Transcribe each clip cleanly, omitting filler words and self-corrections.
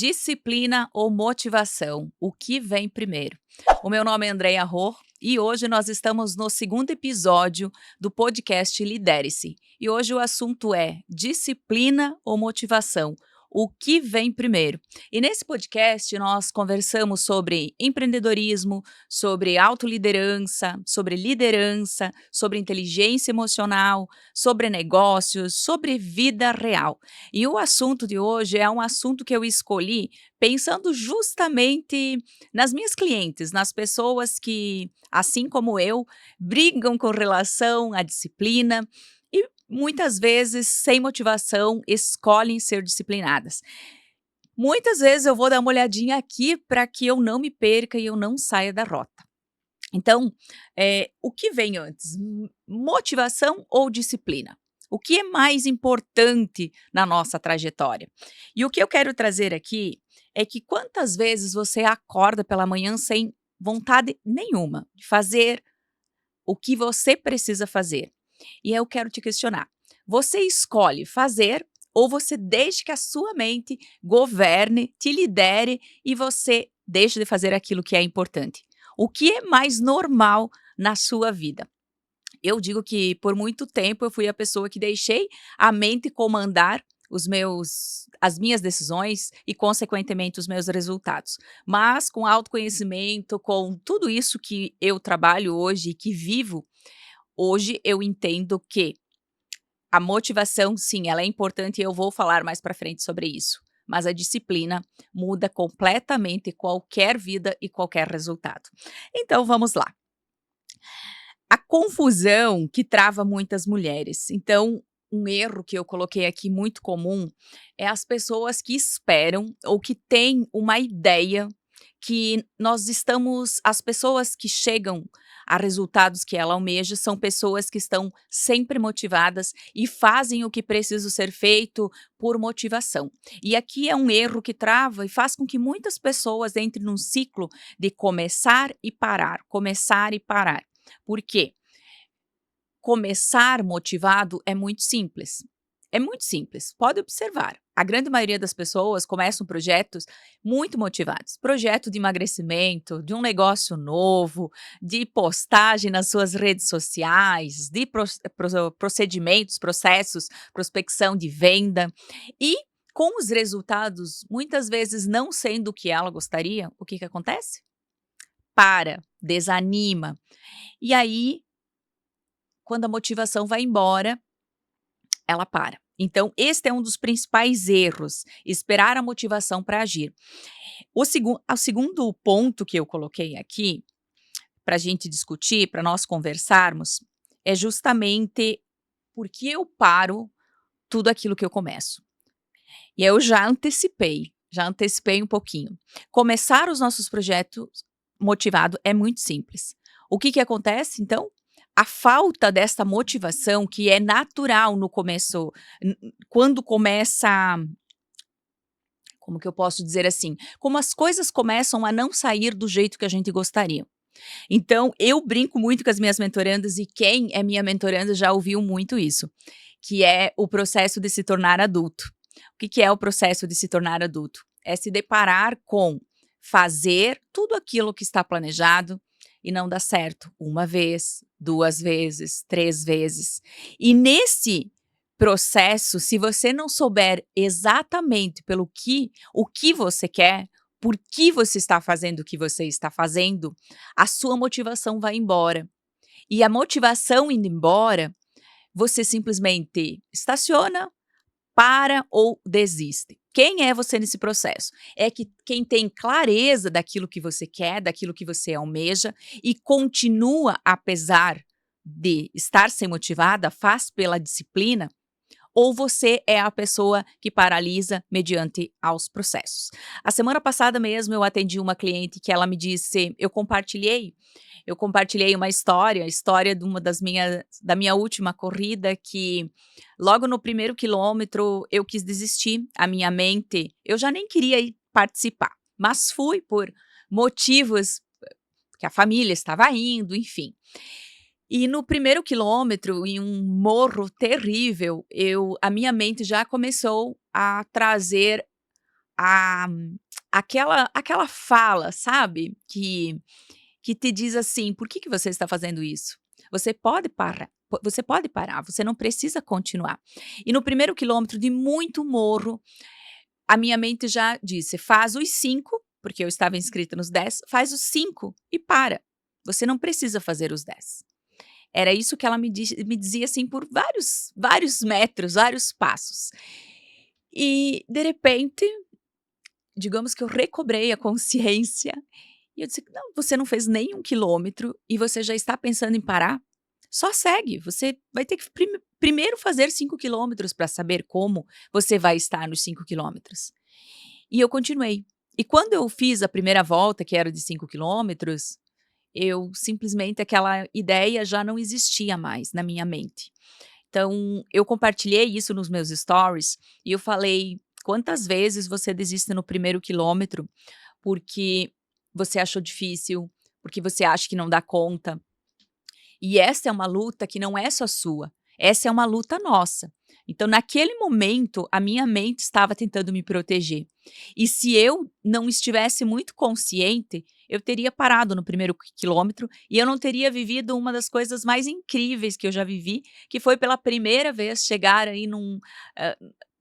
Disciplina ou motivação? O que vem primeiro? O meu nome é Andreia Ror e hoje nós estamos no segundo episódio do podcast Lidere-se. E hoje o assunto é disciplina ou motivação? O que vem primeiro? E nesse podcast nós conversamos sobre empreendedorismo, sobre autoliderança, sobre inteligência emocional, sobre negócios, sobre vida real. E o assunto de hoje é um assunto que eu escolhi pensando justamente nas minhas clientes, nas pessoas que, assim como eu, brigam com relação à disciplina e muitas vezes, sem motivação, escolhem ser disciplinadas. Muitas vezes eu vou dar uma olhadinha aqui para que eu não me perca e eu não saia da rota. Então, o que vem antes? Motivação ou disciplina? O que é mais importante na nossa trajetória? E o que eu quero trazer aqui é que quantas vezes você acorda pela manhã sem vontade nenhuma de fazer o que você precisa fazer? E eu quero te questionar. Você escolhe fazer ou você deixa que a sua mente governe, te lidere e você deixa de fazer aquilo que é importante? O que é mais normal na sua vida? Eu digo que por muito tempo eu fui a pessoa que deixei a mente comandar as minhas decisões e consequentemente os meus resultados. Mas com autoconhecimento, com tudo isso que eu trabalho hoje e que vivo, hoje eu entendo que a motivação, sim, ela é importante e eu vou falar mais para frente sobre isso. Mas a disciplina muda completamente qualquer vida e qualquer resultado. Então vamos lá. A confusão que trava muitas mulheres. Então, um erro que eu coloquei aqui muito comum é as pessoas que esperam ou que têm uma ideia que as pessoas que chegam a resultados que ela almeja são pessoas que estão sempre motivadas e fazem o que precisa ser feito por motivação. E aqui é um erro que trava e faz com que muitas pessoas entrem num ciclo de começar e parar, começar e parar. Por quê? Começar motivado é muito simples. É muito simples, pode observar. A grande maioria das pessoas começam projetos muito motivados. Projeto de emagrecimento, de um negócio novo, de postagem nas suas redes sociais, de procedimentos, processos, prospecção de venda. E com os resultados muitas vezes não sendo o que ela gostaria, o que acontece? Para, desanima. E aí quando a motivação vai embora, ela para. Então, este é um dos principais erros, esperar a motivação para agir. O segundo ponto que eu coloquei aqui, para a gente discutir, para nós conversarmos, é justamente por que eu paro tudo aquilo que eu começo. E eu já antecipei um pouquinho. Começar os nossos projetos motivado é muito simples. O que que acontece, então? A falta dessa motivação que é natural no começo, quando começa, como que eu posso dizer assim? Como as coisas começam a não sair do jeito que a gente gostaria. Então, eu brinco muito com as minhas mentorandas e quem é minha mentoranda já ouviu muito isso, que é o processo de se tornar adulto. O que que é o processo de se tornar adulto? É se deparar com fazer tudo aquilo que está planejado e não dá certo uma vez, 2 vezes, 3 vezes. E nesse processo, se você não souber exatamente o que você quer, por que você está fazendo o que você está fazendo, a sua motivação vai embora. E a motivação indo embora, você simplesmente estaciona, para ou desiste. Quem é você nesse processo? É que quem tem clareza daquilo que você quer, daquilo que você almeja e continua apesar de estar sem motivada, faz pela disciplina, ou você é a pessoa que paralisa mediante aos processos. A semana passada mesmo eu atendi uma cliente que ela me disse, eu compartilhei uma história, a história de da minha última corrida que logo no primeiro quilômetro eu quis desistir, a minha mente, eu já nem queria ir participar, mas fui por motivos que a família estava indo, enfim. E no primeiro quilômetro, em um morro terrível, a minha mente já começou a trazer a aquela fala, sabe, que te diz assim: "Por que você está fazendo isso? Você pode parar, você não precisa continuar". E no primeiro quilômetro de muito morro, a minha mente já disse: "Faz os 5", porque eu estava inscrita nos 10, "faz os 5 e para. Você não precisa fazer os 10". Era isso que ela me dizia, assim, por vários metros, vários passos. E, de repente, digamos que eu recobrei a consciência e eu disse: "Não, você não fez nem 1 quilômetro e você já está pensando em parar? Só segue, você vai ter que primeiro fazer 5 quilômetros para saber como você vai estar nos 5 quilômetros". E eu continuei. E quando eu fiz a primeira volta, que era de 5 quilômetros, eu simplesmente aquela ideia já não existia mais na minha mente. Então, eu compartilhei isso nos meus stories e eu falei: "Quantas vezes você desiste no primeiro quilômetro, porque você achou difícil, porque você acha que não dá conta?" E essa é uma luta que não é só sua, essa é uma luta nossa. Então, naquele momento, a minha mente estava tentando me proteger. E se eu não estivesse muito consciente, eu teria parado no primeiro quilômetro e eu não teria vivido uma das coisas mais incríveis que eu já vivi, que foi pela primeira vez chegar aí ah,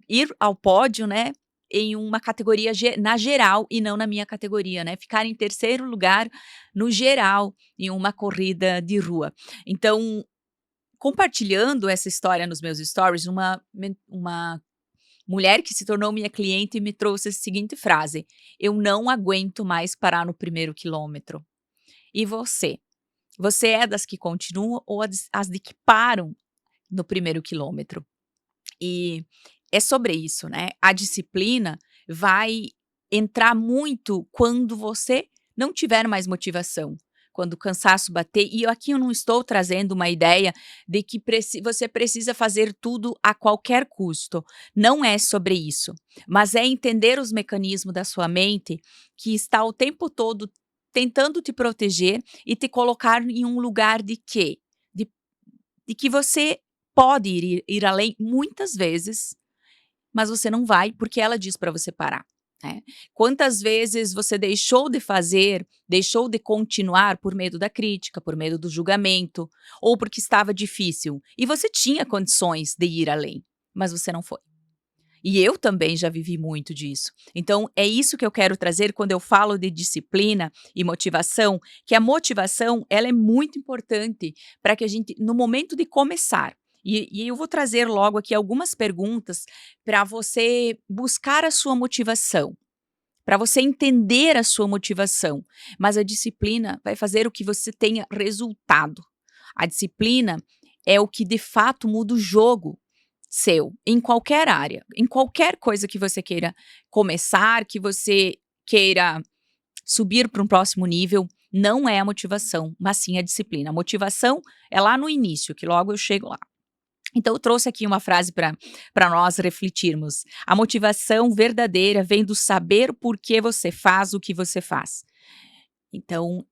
ir ao pódio, né? Em uma categoria na geral e não na minha categoria, né? Ficar em terceiro lugar no geral em uma corrida de rua. Então, compartilhando essa história nos meus stories, uma mulher que se tornou minha cliente me trouxe a seguinte frase: "Eu não aguento mais parar no primeiro quilômetro". E você? Você é das que continuam ou as de que param no primeiro quilômetro? E é sobre isso, né. A disciplina vai entrar muito quando você não tiver mais motivação, quando o cansaço bater. E aqui eu não estou trazendo uma ideia de que você precisa fazer tudo a qualquer custo. Não é sobre isso, mas é entender os mecanismos da sua mente que está o tempo todo tentando te proteger e te colocar em um lugar de quê? De de que você pode ir além muitas vezes, mas você não vai, porque ela diz para você parar, né. Quantas vezes você deixou de fazer, deixou de continuar por medo da crítica, por medo do julgamento, ou porque estava difícil, e você tinha condições de ir além, mas você não foi. E eu também já vivi muito disso. Então, é isso que eu quero trazer quando eu falo de disciplina e motivação, que a motivação, ela é muito importante para que a gente, no momento de começar, e eu vou trazer logo aqui algumas perguntas para você buscar a sua motivação, para você entender a sua motivação, mas a disciplina vai fazer o que você tenha resultado. A disciplina é o que de fato muda o jogo seu, em qualquer área, em qualquer coisa que você queira começar, que você queira subir para um próximo nível, não é a motivação, mas sim a disciplina. A motivação é lá no início, que logo eu chego lá. Então eu trouxe aqui uma frase para nós refletirmos. A motivação verdadeira vem do saber por que você faz o que você faz. Então,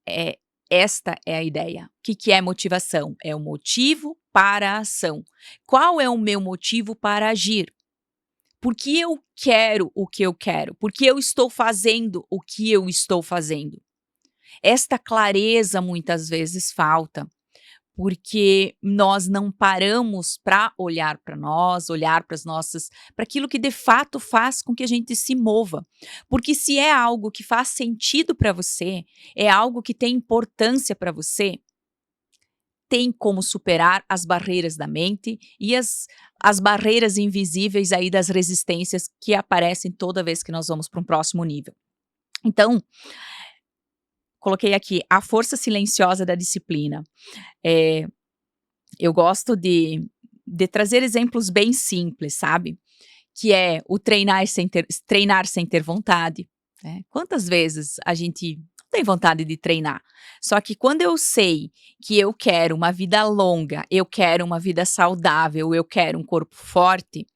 esta é a ideia. O que que é motivação? É o motivo para a ação. Qual é o meu motivo para agir? Por que eu quero o que eu quero? Por que eu estou fazendo o que eu estou fazendo? Esta clareza muitas vezes falta, porque nós não paramos para olhar para nós, olhar para as nossas para aquilo que de fato faz com que a gente se mova. Porque se é algo que faz sentido para você, é algo que tem importância para você, tem como superar as barreiras da mente e as barreiras invisíveis aí das resistências que aparecem toda vez que nós vamos para um próximo nível. Então, coloquei aqui a força silenciosa da disciplina. Eh Eu gosto de trazer exemplos bem simples, sabe, que é o treinar sem ter vontade, né. Quantas vezes a gente não tem vontade de treinar, só que quando eu sei que eu quero uma vida longa, eu quero uma vida saudável, eu quero um corpo forte,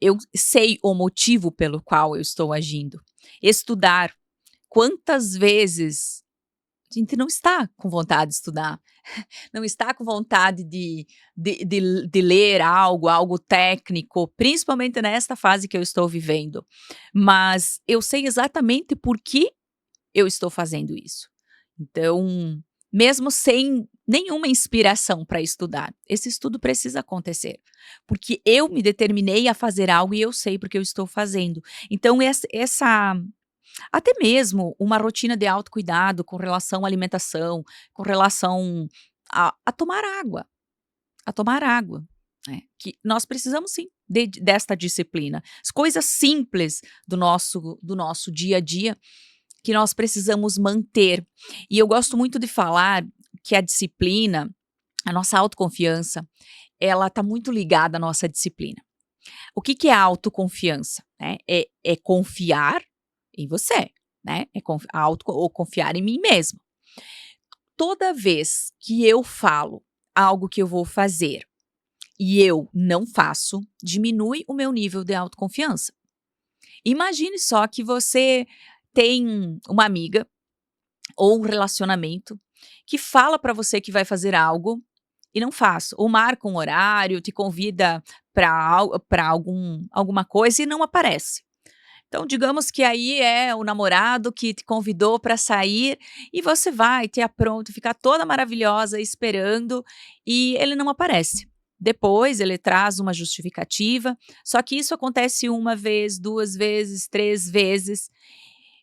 eu sei o motivo pelo qual eu estou agindo. Estudar, quantas vezes A gente não está com vontade de estudar, não está com vontade de ler algo técnico, principalmente nesta fase que eu estou vivendo. Mas eu sei exatamente por que eu estou fazendo isso. Então, mesmo sem nenhuma inspiração para estudar, esse estudo precisa acontecer, porque eu me determinei a fazer algo e eu sei porque eu estou fazendo. Então essa até mesmo uma rotina de autocuidado com relação à alimentação, com relação a tomar água, né, que nós precisamos sim desta disciplina. As coisas simples do nosso dia a dia que nós precisamos manter. E eu gosto muito de falar que a disciplina, a nossa autoconfiança, ela está muito ligada à nossa disciplina. O que que é a autoconfiança, né? É confiar em você, né? É ou confiar em mim mesmo. Toda vez que eu falo algo que eu vou fazer e eu não faço, diminui o meu nível de autoconfiança. Imagine só que você tem uma amiga ou um relacionamento que fala para você que vai fazer algo e não faz, ou marca um horário, te convida para alguma coisa e não aparece. Então, digamos que aí é o namorado que te convidou para sair e você vai ter a pronto, ficar toda maravilhosa esperando e ele não aparece. Depois ele traz uma justificativa, só que isso acontece uma vez, 2 vezes, 3 vezes.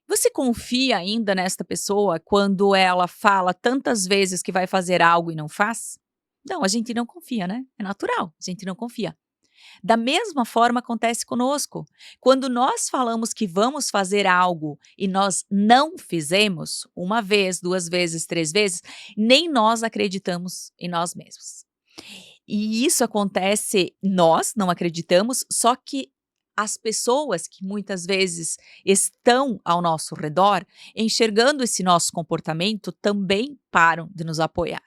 Você confia ainda nesta pessoa quando ela fala tantas vezes que vai fazer algo e não faz? Não, a gente não confia, né? É natural, a gente não confia. Da mesma forma acontece conosco. Quando nós falamos que vamos fazer algo e nós não fizemos, uma vez, 2 vezes, 3 vezes, nem nós acreditamos em nós mesmos. E isso acontece, nós não acreditamos, só que as pessoas que muitas vezes estão ao nosso redor, enxergando esse nosso comportamento, também param de nos apoiar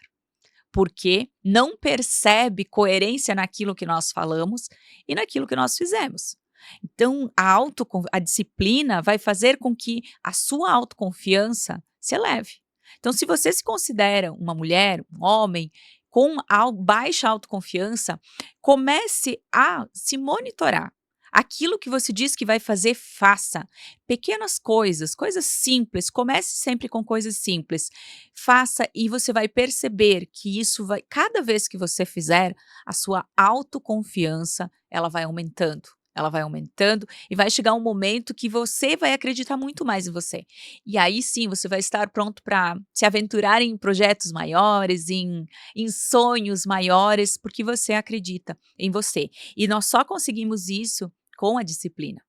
porque não percebe coerência naquilo que nós falamos e naquilo que nós fizemos. Então, a disciplina vai fazer com que a sua autoconfiança se eleve. Então, se você se considera uma mulher, um homem com baixa autoconfiança, comece a se monitorar. Aquilo que você diz que vai fazer, faça. Pequenas coisas, coisas simples, comece sempre com coisas simples. Faça e você vai perceber que isso vai cada vez que você fizer, a sua autoconfiança, ela vai aumentando. Ela vai aumentando e vai chegar um momento que você vai acreditar muito mais em você. E aí sim, você vai estar pronto para se aventurar em projetos maiores, em sonhos maiores, porque você acredita em você. E nós só conseguimos isso com a disciplina.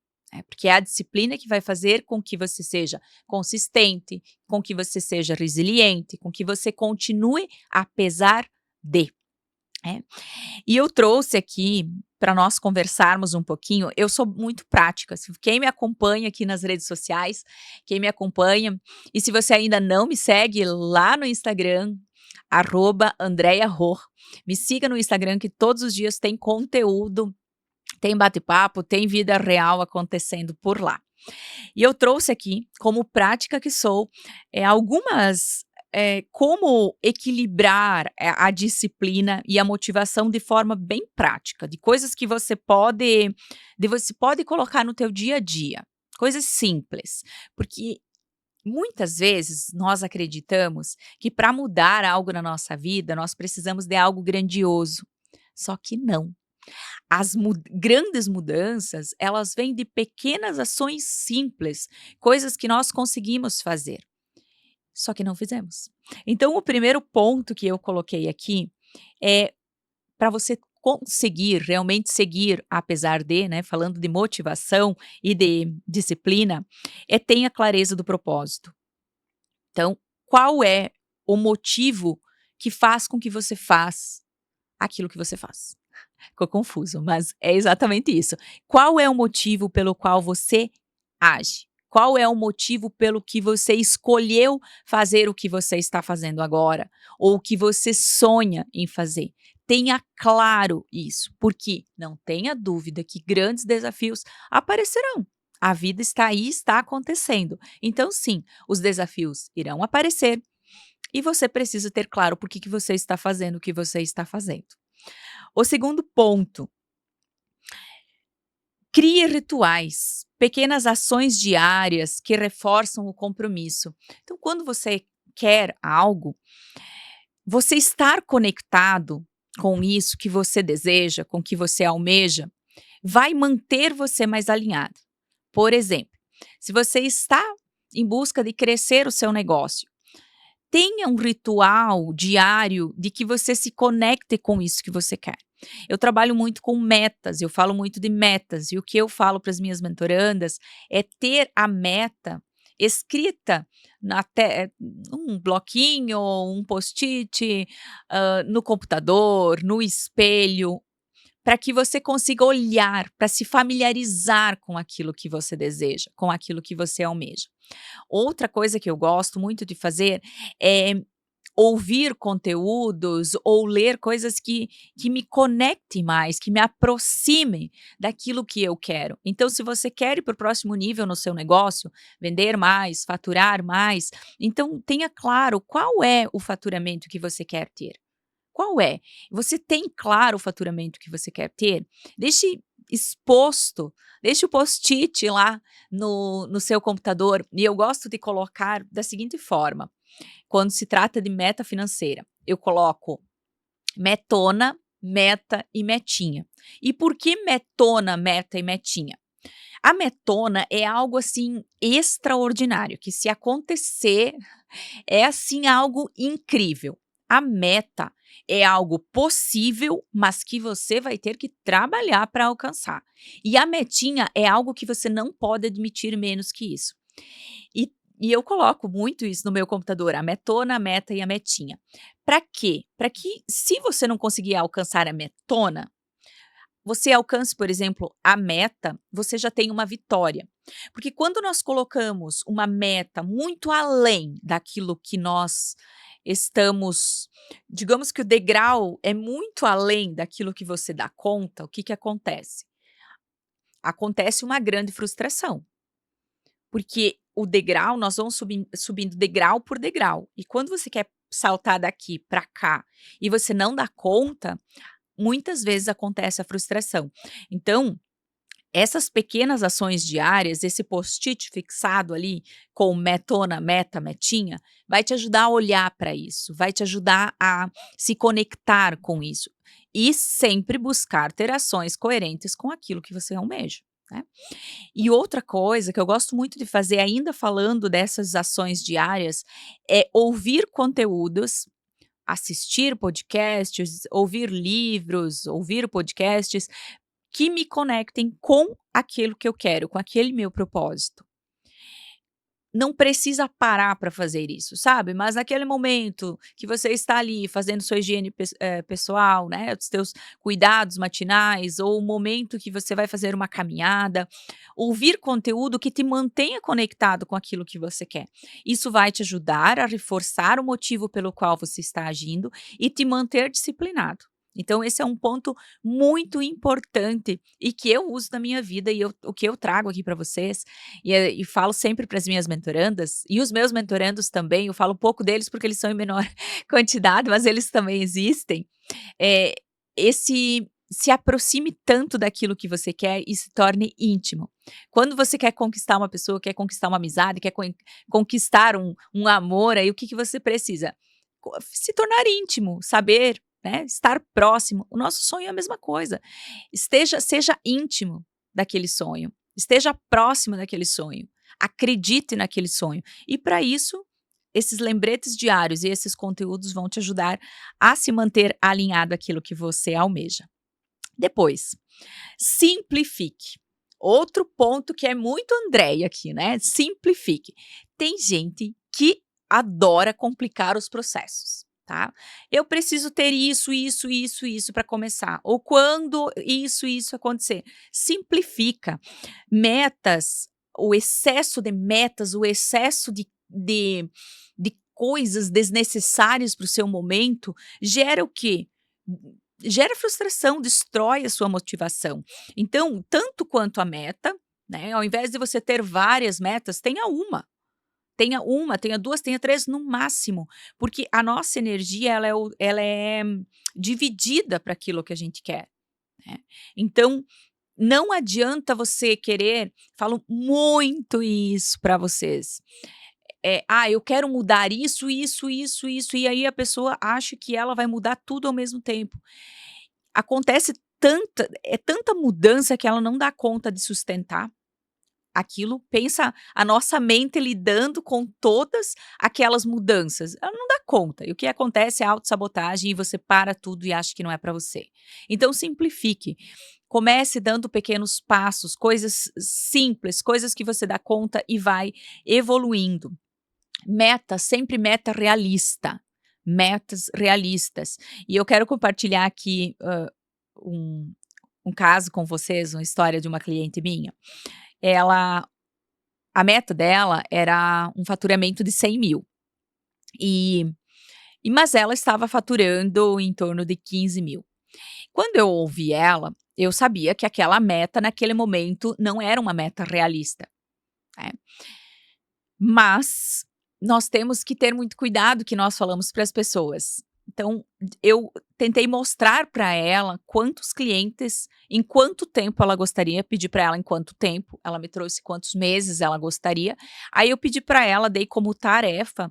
Porque é a disciplina que vai fazer com que você seja consistente, com que você seja resiliente, com que você continue apesar de. É. E eu trouxe aqui para nós conversarmos um pouquinho. Eu sou muito prática. Quem me acompanha aqui nas redes sociais, quem me acompanha, e se você ainda não me segue lá no Instagram, @AndreaRor, me siga no Instagram que todos os dias tem conteúdo, tem bate-papo, tem vida real acontecendo por lá. E eu trouxe aqui, como prática que sou, algumas como equilibrar a disciplina e a motivação de forma bem prática, de coisas que você pode colocar no teu dia a dia, coisas simples, porque muitas vezes nós acreditamos que para mudar algo na nossa vida, nós precisamos de algo grandioso, só que não. As grandes mudanças, elas vêm de pequenas ações simples, coisas que nós conseguimos fazer, só que não fizemos. Então o primeiro ponto que eu coloquei aqui é para você conseguir realmente seguir apesar de, né, falando de motivação e de disciplina, tenha clareza do propósito. Então, qual é o motivo que faz com que você faz aquilo que você faz? Ficou confuso, mas é exatamente isso. Qual é o motivo pelo qual você age? Qual é o motivo pelo que você escolheu fazer o que você está fazendo agora? Ou o que você sonha em fazer? Tenha claro isso, porque não tenha dúvida que grandes desafios aparecerão. A vida está aí, está acontecendo. Então, sim, os desafios irão aparecer. E você precisa ter claro por que que você está fazendo o que você está fazendo. O segundo ponto, crie rituais, pequenas ações diárias que reforçam o compromisso. Então, quando você quer algo, você estar conectado com isso que você deseja, com o que você almeja, vai manter você mais alinhado. Por exemplo, se você está em busca de crescer o seu negócio, tenha um ritual diário de que você se conecte com isso que você quer. Eu trabalho muito com metas, eu falo muito de metas, e o que eu falo para as minhas mentorandas é ter a meta escrita num bloquinho, um post-it, no computador, no espelho, para que você consiga olhar, para se familiarizar com aquilo que você deseja, com aquilo que você almeja. Outra coisa que eu gosto muito de fazer é ouvir conteúdos ou ler coisas que me conectem mais, que me aproximem daquilo que eu quero. Então, se você quer ir para o próximo nível no seu negócio, vender mais, faturar mais, então tenha claro qual é o faturamento que você quer ter. Qual é? Você tem claro o faturamento que você quer ter? Deixe exposto, deixe o post-it lá no seu computador. E eu gosto de colocar da seguinte forma: quando se trata de meta financeira, eu coloco metona, meta e metinha. E por que metona, meta e metinha? A metona é algo assim extraordinário, que se acontecer é assim algo incrível. A meta é algo possível, mas que você vai ter que trabalhar para alcançar. E a metinha é algo que você não pode admitir menos que isso. E, e eu coloco muito isso no meu computador, a metona, a meta e a metinha. Para quê? Para que, se você não conseguir alcançar a metona, você alcance, por exemplo, a meta, você já tem uma vitória. Porque quando nós colocamos uma meta muito além daquilo que nós estamos, digamos que o degrau é muito além daquilo que você dá conta, o que que acontece? Acontece uma grande frustração, porque o degrau, nós vamos subindo degrau por degrau. E quando você quer saltar daqui para cá e você não dá conta, muitas vezes acontece a frustração. Então, essas pequenas ações diárias, esse post-it fixado ali com metona, meta, metinha, vai te ajudar a olhar para isso, vai te ajudar a se conectar com isso e sempre buscar ter ações coerentes com aquilo que você almeja, né? E outra coisa que eu gosto muito de fazer, ainda falando dessas ações diárias, é ouvir conteúdos, assistir podcasts, ouvir livros, ouvir podcasts que me conectem com aquilo que eu quero, com aquele meu propósito. Não precisa parar para fazer isso, sabe, mas naquele momento que você está ali fazendo sua higiene pessoal, né, os teus cuidados matinais ou o momento que você vai fazer uma caminhada, ouvir conteúdo que te mantenha conectado com aquilo que você quer. Isso vai te ajudar a reforçar o motivo pelo qual você está agindo e te manter disciplinado. Então esse é um ponto muito importante e que eu uso na minha vida e o que eu trago aqui para vocês, e falo sempre para as minhas mentorandas, e os meus mentorandos também, eu falo pouco deles porque eles são em menor quantidade, mas eles também existem. Eh, esse se aproxime tanto daquilo que você quer e se torne íntimo. Quando você quer conquistar uma pessoa, quer conquistar uma amizade, quer conquistar um amor, aí o que que você precisa? Se tornar íntimo, saber, né, estar próximo. O nosso sonho é a mesma coisa. Seja íntimo daquele sonho, esteja próximo daquele sonho, acredite naquele sonho. E para isso, esses lembretes diários e esses conteúdos vão te ajudar a se manter alinhado àquilo que você almeja. Depois, simplifique. Outro ponto que é muito Andréia aqui, né? Simplifique. Tem gente que adora complicar os processos, tá? Eu preciso ter isso, isso, isso, isso para começar. Ou quando isso acontecer. Simplifica. Metas, o excesso de metas, o excesso de coisas desnecessárias para o seu momento gera o quê? Gera frustração, destrói a sua motivação. Então, tanto quanto a meta, né, ao invés de você ter várias metas, tenha uma. Tenha uma, tenha 2, tenha 3 no máximo, porque a nossa energia ela é dividida para aquilo que a gente quer, né. Então, não adianta você querer falo muito isso para vocês, "Ah, eu quero mudar isso, isso, isso, isso", e aí a pessoa acha que ela vai mudar tudo ao mesmo tempo. Acontece tanta mudança que ela não dá conta de sustentar aquilo. Pensa a nossa mente lidando com todas aquelas mudanças, ela não dá conta, e o que acontece é autossabotagem e você para tudo e acha que não é para você. Então simplifique, comece dando pequenos passos, coisas simples, coisas que você dá conta e vai evoluindo. Meta, sempre meta realista, metas realistas. E eu quero compartilhar aqui, um um caso com vocês, uma história de uma cliente minha. Ela A meta dela era um faturamento de 100.000 e mas ela estava faturando em torno de 15.000. Quando eu ouvi ela, eu sabia que aquela meta naquele momento não era uma meta realista, né. Mas nós temos que ter muito cuidado que nós falamos para as pessoas. Então, eu tentei mostrar para ela quantos clientes, em quanto tempo ela gostaria, pedi para ela em quanto tempo, ela me trouxe quantos meses ela gostaria. Aí eu pedi para ela, dei como tarefa,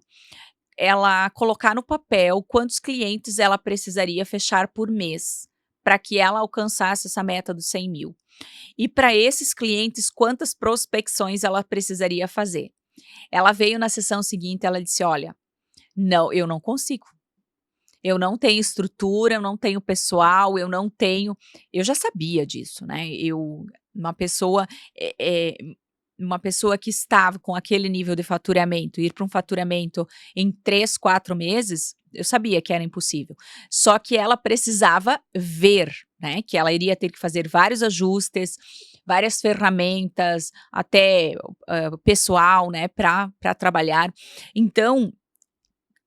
ela colocar no papel quantos clientes ela precisaria fechar por mês, para que ela alcançasse essa meta dos 100.000. E para esses clientes, quantas prospecções ela precisaria fazer. Ela veio na sessão seguinte, ela disse: "Olha, não, eu não consigo. Eu não tenho estrutura, eu não tenho pessoal, eu não tenho". Eu já sabia disso, né, uma pessoa, uma pessoa que estava com aquele nível de faturamento, ir para um faturamento em 3, 4 meses, eu sabia que era impossível. Só que ela precisava ver, né, que ela iria ter que fazer vários ajustes, várias ferramentas, até, pessoal, né, para trabalhar. Então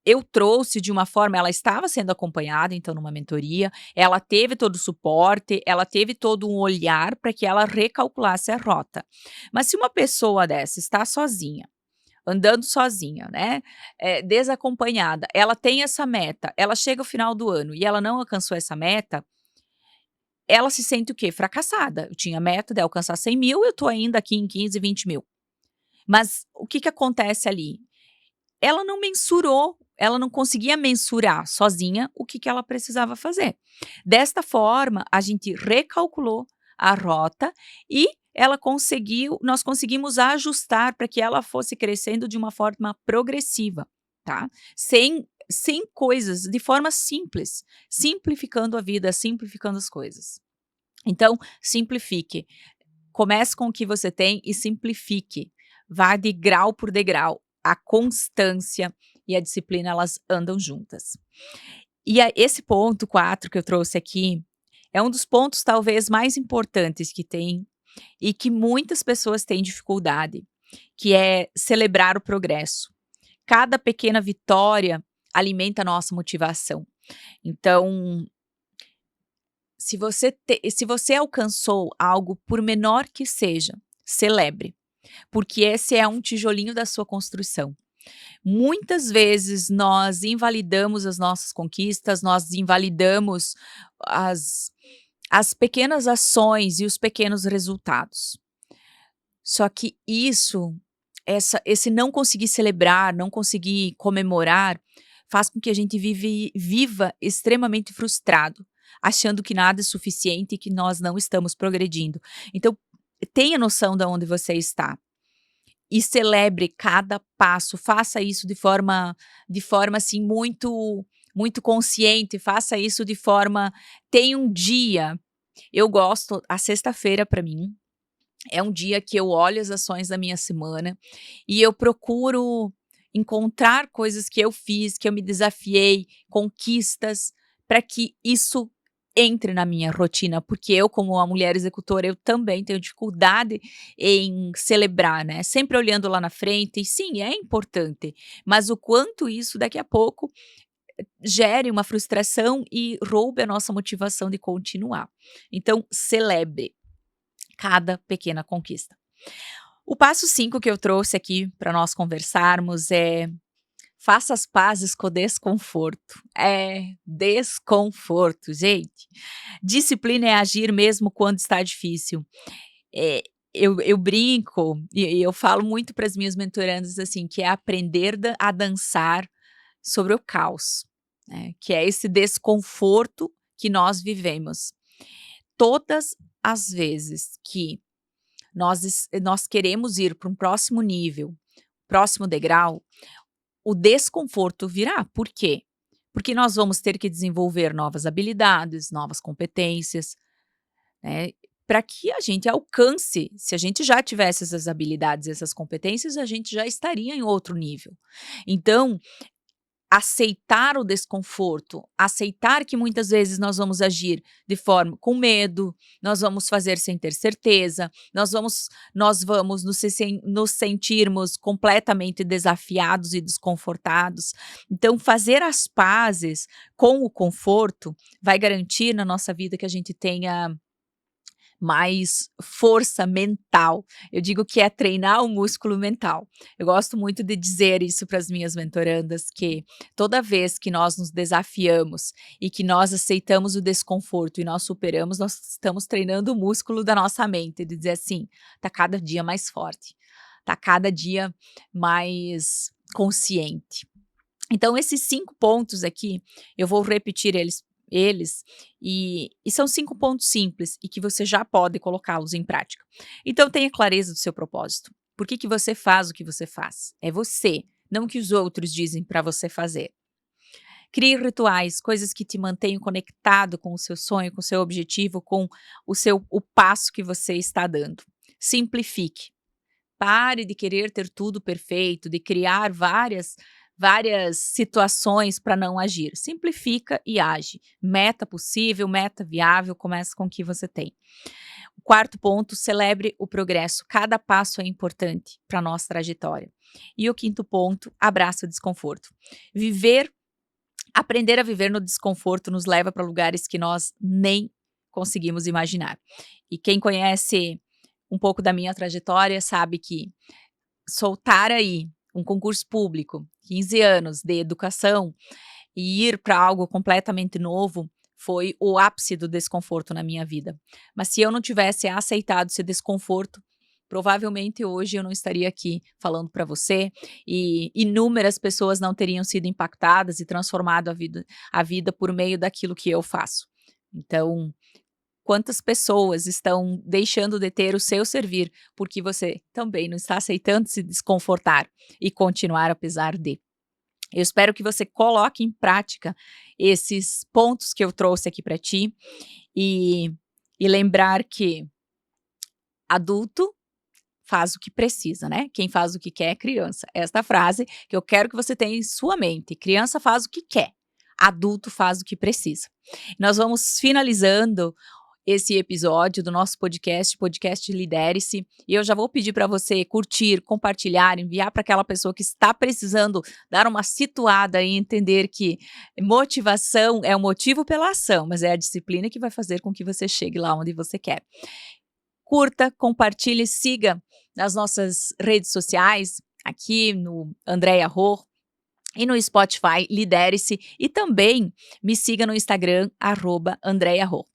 eu trouxe de uma forma, ela estava sendo acompanhada, então, numa mentoria, ela teve todo o suporte, ela teve todo um olhar para que ela recalculasse a rota. Mas se uma pessoa dessa está sozinha, andando sozinha, né, desacompanhada, ela tem essa meta, ela chega ao final do ano e ela não alcançou essa meta, ela se sente o quê? Fracassada. Eu tinha meta de alcançar 100.000, eu estou ainda aqui em 15, 20.000. Mas o que que acontece ali? Ela não mensurou, ela não conseguia mensurar sozinha o que que ela precisava fazer. Desta forma, a gente recalculou a rota e nós conseguimos ajustar para que ela fosse crescendo de uma forma progressiva, tá. Sem coisas, de forma simples, simplificando a vida, simplificando as coisas. Então, simplifique. Comece com o que você tem e simplifique. Vá de grau por degrau. A constância e a disciplina, elas andam juntas. E esse ponto 4 que eu trouxe aqui, é um dos pontos talvez mais importantes que tem e que muitas pessoas têm dificuldade, que é celebrar o progresso. Cada pequena vitória alimenta a nossa motivação. Então, se você alcançou algo, por menor que seja, celebre, porque esse é um tijolinho da sua construção. Muitas vezes nós invalidamos as nossas conquistas, nós invalidamos as as pequenas ações e os pequenos resultados. Só que esse não conseguir celebrar, não conseguir comemorar, faz com que a gente viva extremamente frustrado, achando que nada é suficiente e que nós não estamos progredindo. Então, tenha noção de onde você está e celebre cada passo, faça isso de forma, assim, muito consciente, faça isso de forma, tem um dia, eu gosto, a sexta-feira para mim é um dia que eu olho as ações da minha semana e eu procuro encontrar coisas que eu fiz, que eu me desafiei, conquistas, para que isso entre na minha rotina, porque eu, como uma mulher executora, eu também tenho dificuldade em celebrar, né, sempre olhando lá na frente, e sim, é importante, mas o quanto isso daqui a pouco gere uma frustração e roube a nossa motivação de continuar. Então, celebre cada pequena conquista. O passo 5 que eu trouxe aqui para nós conversarmos é: faça as pazes com o desconforto. É, desconforto, gente. Disciplina é agir mesmo quando está difícil. Eh, eu brinco e eu falo muito para as minhas mentorandas, assim, que é aprender a dançar sobre o caos, né, que é esse desconforto que nós vivemos. Todas as vezes que nós queremos ir para um próximo nível, próximo degrau, o desconforto virá. Por quê? Porque nós vamos ter que desenvolver novas habilidades, novas competências, né, para que a gente alcance. Se a gente já tivesse essas habilidades, essas competências, a gente já estaria em outro nível. Então, aceitar o desconforto, aceitar que muitas vezes nós vamos agir de forma com medo, nós vamos fazer sem ter certeza, nós vamos nos sentirmos completamente desafiados e desconfortados. Então, fazer as pazes com o conforto vai garantir na nossa vida que a gente tenha mais força mental. Eu digo que é treinar o músculo mental. Eu gosto muito de dizer isso para as minhas mentorandas, que toda vez que nós nos desafiamos e que nós aceitamos o desconforto e nós superamos, nós estamos treinando o músculo da nossa mente, de dizer assim: "Tá cada dia mais forte, tá cada dia mais consciente". Então esses 5 pontos aqui, eu vou repetir eles, e são 5 pontos simples e que você já pode colocá-los em prática. Então tenha clareza do seu propósito. Por que que você faz o que você faz? É você, não o que os outros dizem para você fazer. Crie rituais, coisas que te mantenham conectado com o seu sonho, com o seu objetivo, com o passo que você está dando. Simplifique. Pare de querer ter tudo perfeito, de criar várias situações para não agir. Simplifica e age. Meta possível, meta viável, começa com o que você tem. O quarto ponto, celebre o progresso. Cada passo é importante para a nossa trajetória. E o quinto ponto, abraça o desconforto. Aprender a viver no desconforto nos leva para lugares que nós nem conseguimos imaginar. E quem conhece um pouco da minha trajetória sabe que soltar aí um concurso público, 15 anos de educação e ir para algo completamente novo, foi o ápice do desconforto na minha vida. Mas se eu não tivesse aceitado esse desconforto, provavelmente hoje eu não estaria aqui falando para você e inúmeras pessoas não teriam sido impactadas e transformado a vida por meio daquilo que eu faço. Então, quantas pessoas estão deixando de ter o seu servir, porque você também não está aceitando se desconfortar e continuar apesar de. Eu espero que você coloque em prática esses pontos que eu trouxe aqui para ti e, e lembrar que adulto faz o que precisa, né? Quem faz o que quer é criança. Esta frase que eu quero que você tenha em sua mente. Criança faz o que quer, adulto faz o que precisa. Nós vamos finalizando esse episódio do nosso podcast Lidere-se, e eu já vou pedir para você curtir, compartilhar, enviar para aquela pessoa que está precisando dar uma situada e entender que motivação é o motivo pela ação, mas é a disciplina que vai fazer com que você chegue lá onde você quer. Curta, compartilhe, siga nas nossas redes sociais, aqui no Andréa Ror, e no Spotify, Lidere-se, e também me siga no Instagram, @AndreaRor.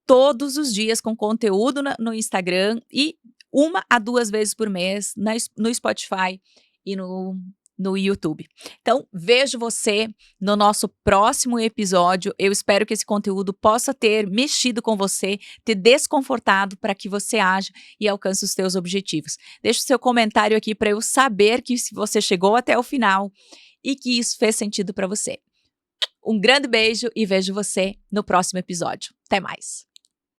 Todos os dias com conteúdo no Instagram e 1 a 2 vezes por mês no Spotify e no YouTube. Então, vejo você no nosso próximo episódio. Eu espero que esse conteúdo possa ter mexido com você, ter desconfortado para que você haja e alcance os seus objetivos. Deixe o seu comentário aqui para eu saber que você chegou até o final e que isso fez sentido para você. Um grande beijo e vejo você no próximo episódio. Até mais!